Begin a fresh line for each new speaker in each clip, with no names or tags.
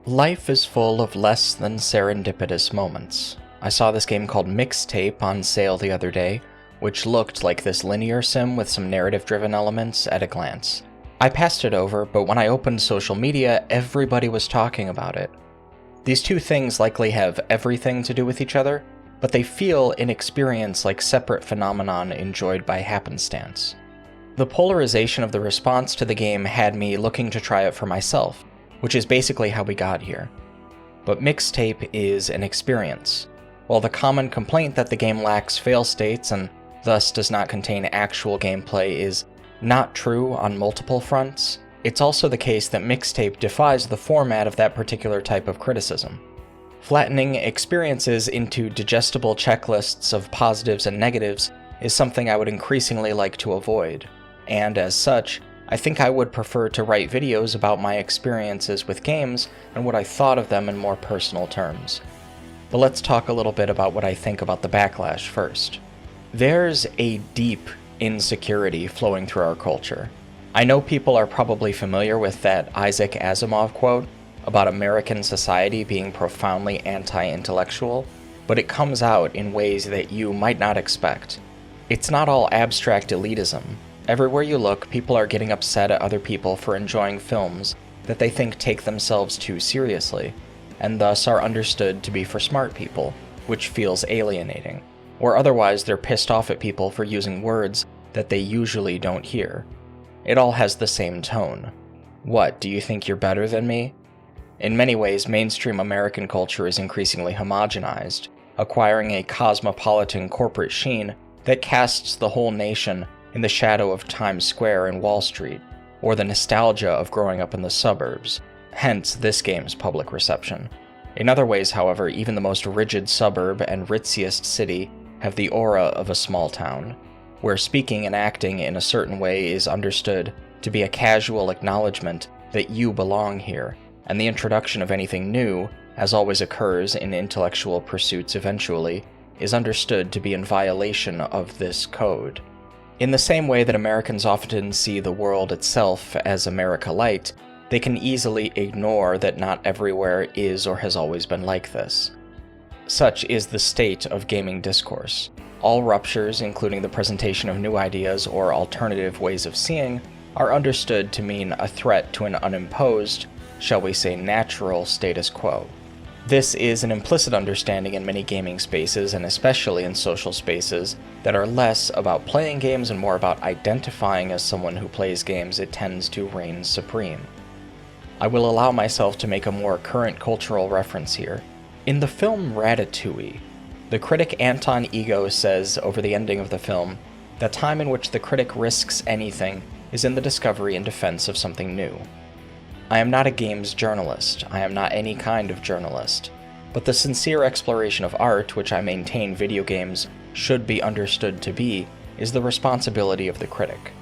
Life is full of less than serendipitous moments. I saw this game called Mixtape on sale the other day, which looked like this linear sim with some narrative-driven elements at a glance. I passed it over, but when I opened social media, everybody was talking about it. These two things likely have everything to do with each other, but they feel in experience like separate phenomenon enjoyed by happenstance. The polarization of the response to the game had me looking to try it for myself, which is basically how we got here. But Mixtape is an experience. While the common complaint that the game lacks fail states and thus does not contain actual gameplay is not true on multiple fronts, it's also the case that Mixtape defies the format of that particular type of criticism. Flattening experiences into digestible checklists of positives and negatives is something I would increasingly like to avoid, and as such, I think I would prefer to write videos about my experiences with games and what I thought of them in more personal terms. But let's talk a little bit about what I think about the backlash first. There's a deep insecurity flowing through our culture. I know people are probably familiar with that Isaac Asimov quote about American society being profoundly anti-intellectual, but it comes out in ways that you might not expect. It's not all abstract elitism. Everywhere you look, people are getting upset at other people for enjoying films that they think take themselves too seriously, and thus are understood to be for smart people, which feels alienating. Or otherwise they're pissed off at people for using words that they usually don't hear. It all has the same tone. What, do you think you're better than me? In many ways, mainstream American culture is increasingly homogenized, acquiring a cosmopolitan corporate sheen that casts the whole nation in the shadow of Times Square and Wall Street, or the nostalgia of growing up in the suburbs, hence this game's public reception. In other ways, however, even the most rigid suburb and ritziest city have the aura of a small town, where speaking and acting in a certain way is understood to be a casual acknowledgement that you belong here, and the introduction of anything new, as always occurs in intellectual pursuits eventually, is understood to be in violation of this code. In the same way that Americans often see the world itself as America-lite, they can easily ignore that not everywhere is or has always been like this. Such is the state of gaming discourse. All ruptures, including the presentation of new ideas or alternative ways of seeing, are understood to mean a threat to an unimposed, shall we say natural, status quo. This is an implicit understanding in many gaming spaces, and especially in social spaces, that are less about playing games and more about identifying as someone who plays games. It tends to reign supreme. I will allow myself to make a more current cultural reference here. In the film Ratatouille, the critic Anton Ego says over the ending of the film, "The time in which the critic risks anything is in the discovery and defense of something new." I am not a games journalist, I am not any kind of journalist, but the sincere exploration of art, which I maintain video games should be understood to be, is the responsibility of the critic.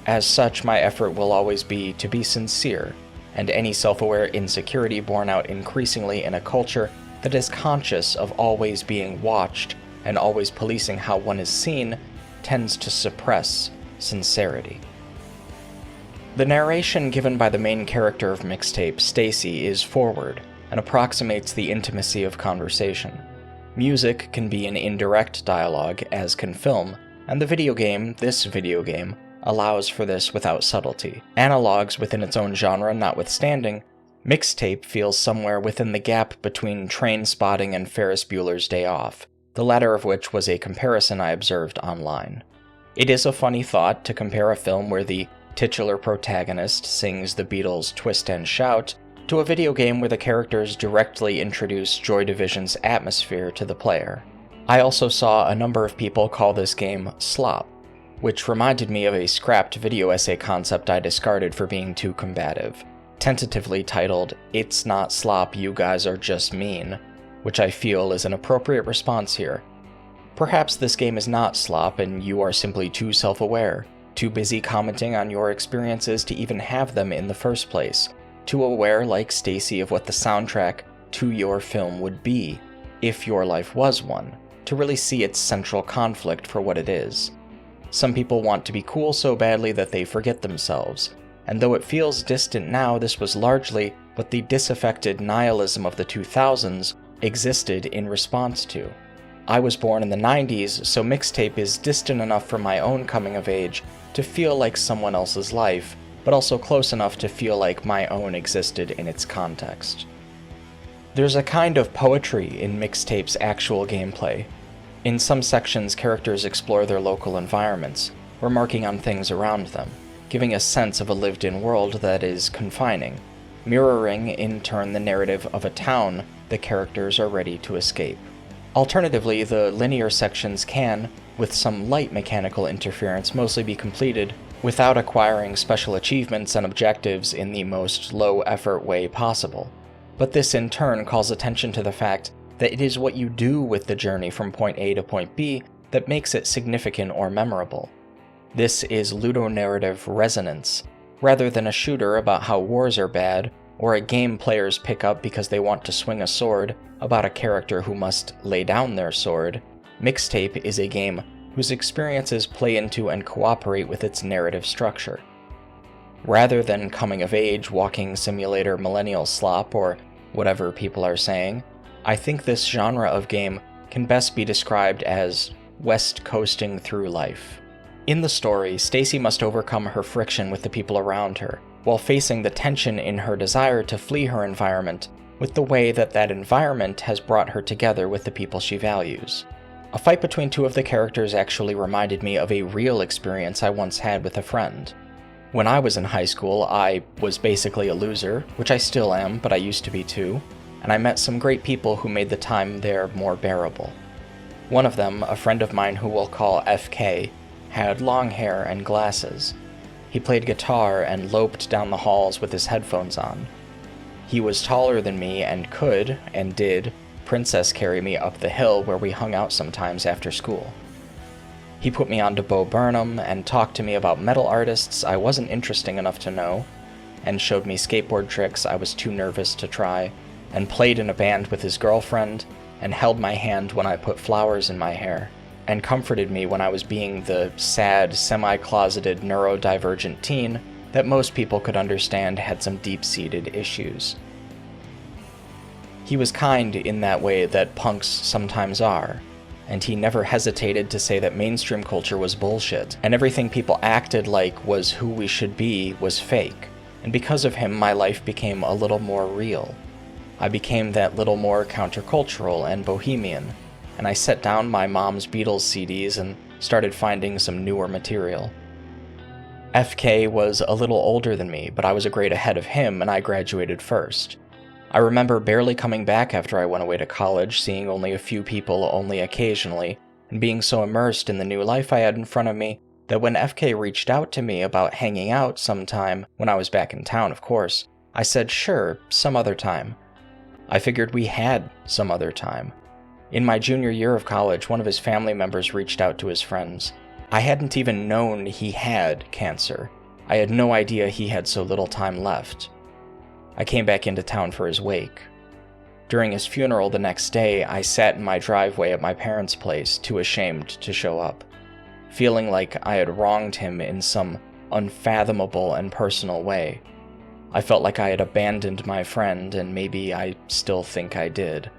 As such, my effort will always be to be sincere, and any self-aware insecurity born out increasingly in a culture that is conscious of always being watched and always policing how one is seen tends to suppress sincerity. The narration given by the main character of Mixtape, Stacy, is forward and approximates the intimacy of conversation. Music can be an indirect dialogue, as can film, and this video game, allows for this without subtlety. Analogues within its own genre notwithstanding, Mixtape feels somewhere within the gap between Train Spotting and Ferris Bueller's Day Off, the latter of which was a comparison I observed online. It is a funny thought to compare a film where the titular protagonist sings the Beatles' Twist and Shout to a video game where the characters directly introduce Joy Division's atmosphere to the player. I also saw a number of people call this game slop, which reminded me of a scrapped video essay concept I discarded for being too combative, tentatively titled "It's Not Slop, You Guys Are Just Mean," which I feel is an appropriate response here. Perhaps this game is not slop and you are simply too self-aware, too busy commenting on your experiences to even have them in the first place, too aware like Stacy of what the soundtrack to your film would be, if your life was one, to really see its central conflict for what it is. Some people want to be cool so badly that they forget themselves, and though it feels distant now, this was largely what the disaffected nihilism of the 2000s existed in response to. I was born in the 90s, so Mixtape is distant enough from my own coming of age to feel like someone else's life, but also close enough to feel like my own existed in its context. There's a kind of poetry in Mixtape's actual gameplay. In some sections, characters explore their local environments, remarking on things around them, giving a sense of a lived-in world that is confining, mirroring in turn the narrative of a town the characters are ready to escape. Alternatively, the linear sections can, with some light mechanical interference, mostly be completed without acquiring special achievements and objectives in the most low-effort way possible. But this in turn calls attention to the fact that it is what you do with the journey from point A to point B that makes it significant or memorable. This is ludonarrative resonance, rather than a shooter about how wars are bad, or a game players pick up because they want to swing a sword about a character who must lay down their sword. Mixtape is a game whose experiences play into and cooperate with its narrative structure. Rather than coming-of-age walking simulator millennial slop or whatever people are saying, I think this genre of game can best be described as West Coasting through life. In the story, Stacy must overcome her friction with the people around her, while facing the tension in her desire to flee her environment with the way that that environment has brought her together with the people she values. A fight between two of the characters actually reminded me of a real experience I once had with a friend. When I was in high school, I was basically a loser, which I still am, but I used to be too, and I met some great people who made the time there more bearable. One of them, a friend of mine who we'll call FK, had long hair and glasses. He played guitar and loped down the halls with his headphones on. He was taller than me and could, and did, princess carry me up the hill where we hung out sometimes after school. He put me onto Bo Burnham and talked to me about metal artists I wasn't interesting enough to know, and showed me skateboard tricks I was too nervous to try, and played in a band with his girlfriend, and held my hand when I put flowers in my hair, and comforted me when I was being the sad, semi-closeted neurodivergent teen that most people could understand had some deep-seated issues. He was kind in that way that punks sometimes are, and he never hesitated to say that mainstream culture was bullshit, and everything people acted like was who we should be was fake, and because of him my life became a little more real. I became that little more countercultural and bohemian, and I set down my mom's Beatles CDs and started finding some newer material. FK was a little older than me, but I was a grade ahead of him and I graduated first. I remember barely coming back after I went away to college, seeing only a few people only occasionally, and being so immersed in the new life I had in front of me that when FK reached out to me about hanging out sometime, when I was back in town of course, I said sure, some other time. I figured we had some other time. In my junior year of college, one of his family members reached out to his friends. I hadn't even known he had cancer. I had no idea he had so little time left. I came back into town for his wake. During his funeral the next day, I sat in my driveway at my parents' place, too ashamed to show up, feeling like I had wronged him in some unfathomable and personal way. I felt like I had abandoned my friend, and maybe I still think I did.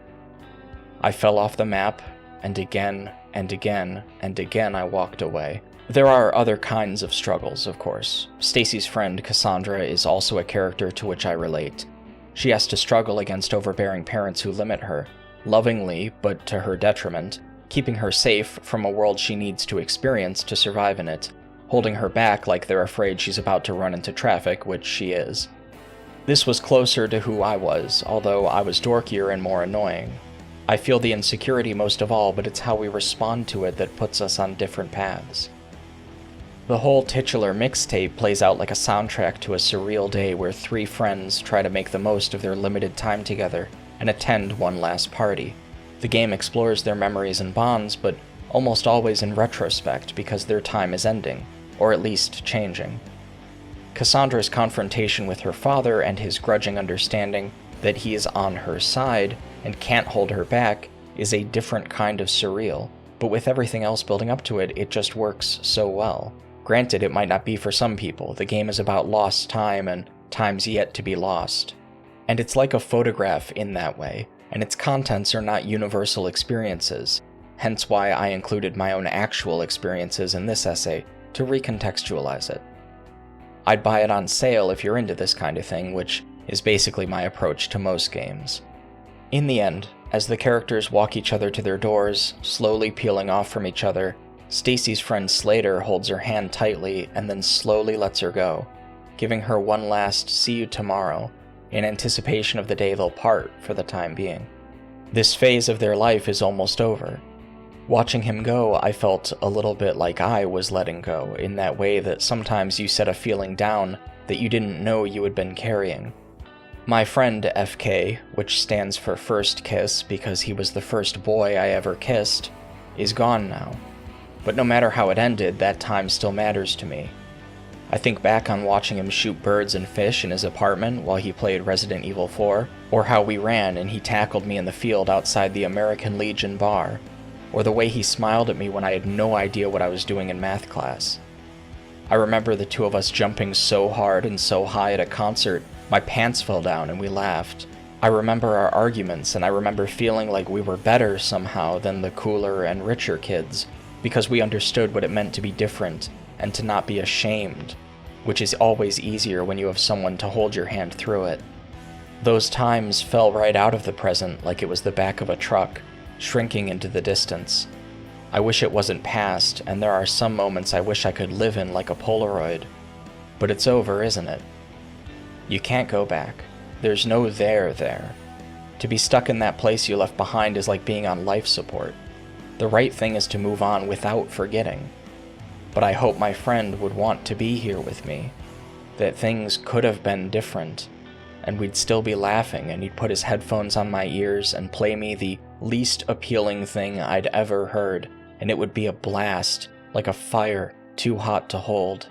I fell off the map, and again, and again, and again I walked away. There are other kinds of struggles, of course. Stacy's friend, Cassandra, is also a character to which I relate. She has to struggle against overbearing parents who limit her, lovingly, but to her detriment, keeping her safe from a world she needs to experience to survive in it, holding her back like they're afraid she's about to run into traffic, which she is. This was closer to who I was, although I was dorkier and more annoying. I feel the insecurity most of all, but it's how we respond to it that puts us on different paths. The whole titular mixtape plays out like a soundtrack to a surreal day where three friends try to make the most of their limited time together and attend one last party. The game explores their memories and bonds, but almost always in retrospect because their time is ending, or at least changing. Cassandra's confrontation with her father and his grudging understanding that he is on her side and can't hold her back is a different kind of surreal, but with everything else building up to it, it just works so well. Granted, it might not be for some people. The game is about lost time and times yet to be lost. And it's like a photograph in that way, and its contents are not universal experiences, hence why I included my own actual experiences in this essay to recontextualize it. I'd buy it on sale if you're into this kind of thing, which is basically my approach to most games. In the end, as the characters walk each other to their doors, slowly peeling off from each other, Stacy's friend Slater holds her hand tightly and then slowly lets her go, giving her one last "see you tomorrow" in anticipation of the day they'll part for the time being. This phase of their life is almost over. Watching him go, I felt a little bit like I was letting go, in that way that sometimes you set a feeling down that you didn't know you had been carrying. My friend FK, which stands for first kiss because he was the first boy I ever kissed, is gone now. But no matter how it ended, that time still matters to me. I think back on watching him shoot birds and fish in his apartment while he played Resident Evil 4, or how we ran and he tackled me in the field outside the American Legion bar, or the way he smiled at me when I had no idea what I was doing in math class. I remember the two of us jumping so hard and so high at a concert, my pants fell down and we laughed. I remember our arguments, and I remember feeling like we were better somehow than the cooler and richer kids, because we understood what it meant to be different and to not be ashamed, which is always easier when you have someone to hold your hand through it. Those times fell right out of the present like it was the back of a truck, shrinking into the distance. I wish it wasn't past, and there are some moments I wish I could live in like a Polaroid. But it's over, isn't it? You can't go back. There's no there. To be stuck in that place you left behind is like being on life support. The right thing is to move on without forgetting. But I hope my friend would want to be here with me, that things could have been different, and we'd still be laughing, and he'd put his headphones on my ears and play me the least appealing thing I'd ever heard, and it would be a blast, like a fire too hot to hold.